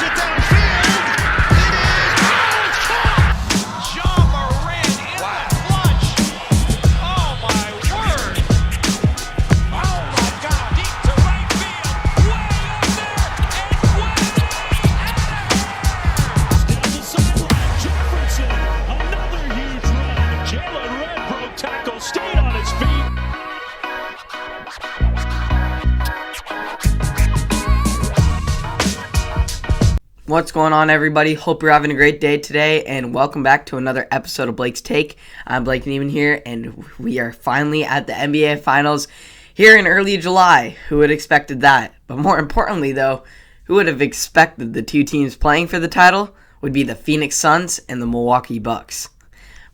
it downfield. It is. Oh, it's caught. John Moran in the clutch. Oh, my word. Oh, my God. Deep to right field. Way up there. And way down the sideline. Jefferson. Another huge run. Jalen Red broke tackle. Stayed on his feet. What's going on, everybody? Hope you're having a great day today, and welcome back to another episode of Blake's Take. I'm Blake Neiman here, and we are finally at the NBA Finals here in early July. Who would have expected that? But more importantly, though, who would have expected the two teams playing for the title would be the Phoenix Suns and the Milwaukee Bucks.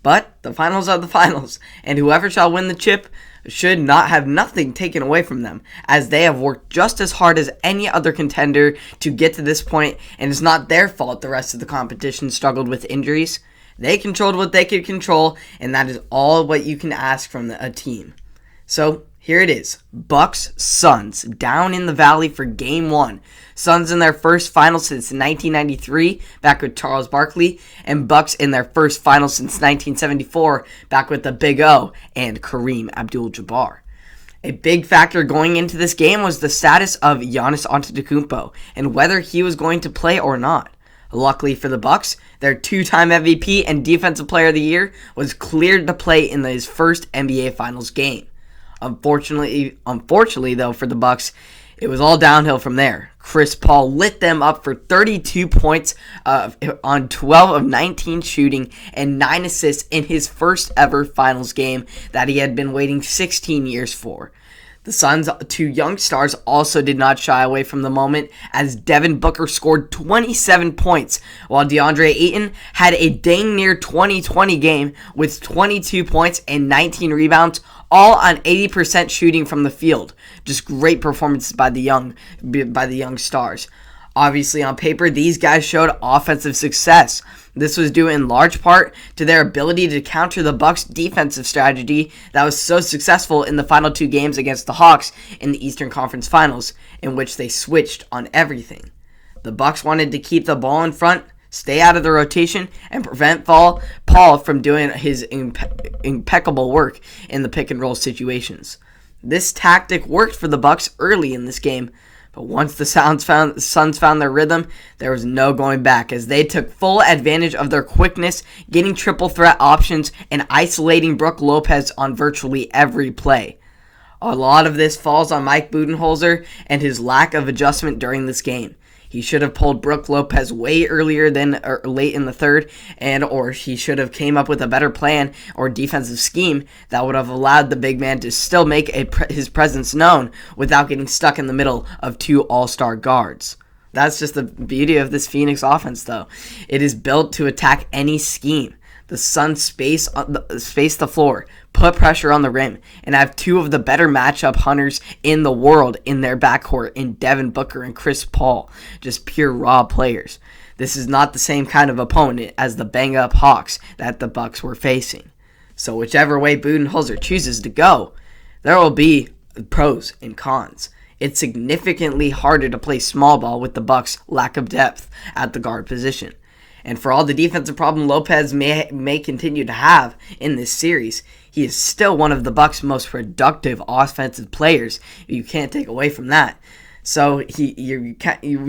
But the finals are the finals, and whoever shall win the chip should not have nothing taken away from them, as they have worked just as hard as any other contender to get to this point, and it's not their fault the rest of the competition struggled with injuries. They controlled what they could control, and that is all what you can ask from a team. So here it is, Bucks-Suns down in the Valley for Game 1. Suns in their first final since 1993, back with Charles Barkley, and Bucks in their first final since 1974, back with the Big O and Kareem Abdul-Jabbar. A big factor going into this game was the status of Giannis Antetokounmpo and whether he was going to play or not. Luckily for the Bucks, their two-time MVP and Defensive Player of the Year was cleared to play in his first NBA Finals game. Unfortunately though, for the Bucks, it was all downhill from there. Chris Paul lit them up for 32 points on 12 of 19 shooting and 9 assists in his first ever finals game that he had been waiting 16 years for. The Suns' two young stars also did not shy away from the moment, as Devin Booker scored 27 points, while DeAndre Ayton had a dang near 20-20 game with 22 points and 19 rebounds, all on 80% shooting from the field. Just great performances by the young stars. Obviously, on paper, these guys showed offensive success. This was due in large part to their ability to counter the Bucks' defensive strategy that was so successful in the final two games against the Hawks in the Eastern Conference Finals, in which they switched on everything. The Bucks wanted to keep the ball in front, stay out of the rotation, and prevent Paul from doing his impeccable work in the pick-and-roll situations. This tactic worked for the Bucks early in this game, but once the Suns found their rhythm, there was no going back, as they took full advantage of their quickness, getting triple threat options and isolating Brook Lopez on virtually every play. A lot of this falls on Mike Budenholzer and his lack of adjustment during this game. He should have pulled Brook Lopez way earlier than late in the third, or he should have came up with a better plan or defensive scheme that would have allowed the big man to still make his presence known without getting stuck in the middle of two all-star guards. That's just the beauty of this Phoenix offense, though. It is built to attack any scheme. The Suns space the floor, put pressure on the rim, and have two of the better matchup hunters in the world in their backcourt in Devin Booker and Chris Paul. Just pure raw players. This is not the same kind of opponent as the bang-up Hawks that the Bucks were facing. So whichever way Budenholzer chooses to go, there will be pros and cons. It's significantly harder to play small ball with the Bucks' lack of depth at the guard position. And for all the defensive problem Lopez may continue to have in this series, he is still one of the Bucks' most productive offensive players. You can't take away from that. So you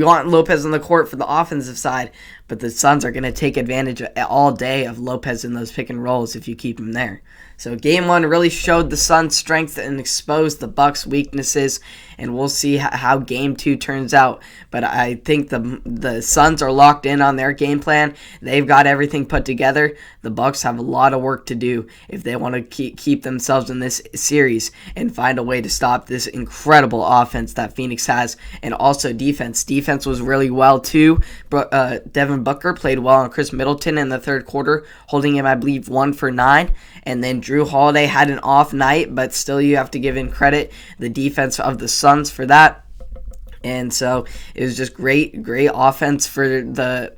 want Lopez on the court for the offensive side, but the Suns are going to take advantage all day of Lopez in those pick and rolls if you keep him there. So Game 1 really showed the Suns' strength and exposed the Bucks' weaknesses, and we'll see how Game 2 turns out. But I think the Suns are locked in on their game plan. They've got everything put together. The Bucks have a lot of work to do if they want to keep themselves in this series and find a way to stop this incredible offense that Phoenix has, and also defense. Defense was really well too. Devin Booker played well on Chris Middleton in the third quarter, holding him, I believe, 1 for 9. And then Drew Holiday had an off night, but still you have to give in credit the defense of the Suns for that. And so it was just great offense for the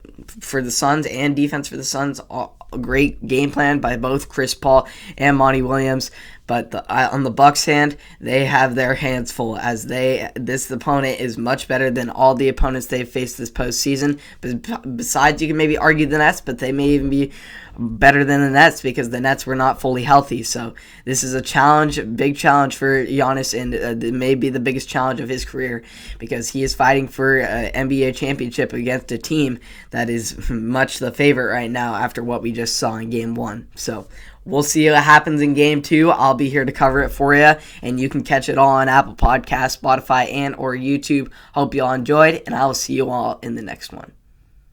Suns and defense for the Suns. A great game plan by both Chris Paul and Monty Williams. But on the Bucks' hand, they have their hands full, as this opponent is much better than all the opponents they've faced this postseason. Besides, you can maybe argue the Nets, but they may even be better than the Nets because the Nets were not fully healthy. So this is a challenge, a big challenge for Giannis, and it may be the biggest challenge of his career because he is fighting for an NBA championship against a team that is much the favorite right now after what we just saw in Game 1. So we'll see what happens in Game 2. I'll be here to cover it for you, and you can catch it all on Apple Podcasts, Spotify, and or YouTube. Hope you all enjoyed, and I will see you all in the next one.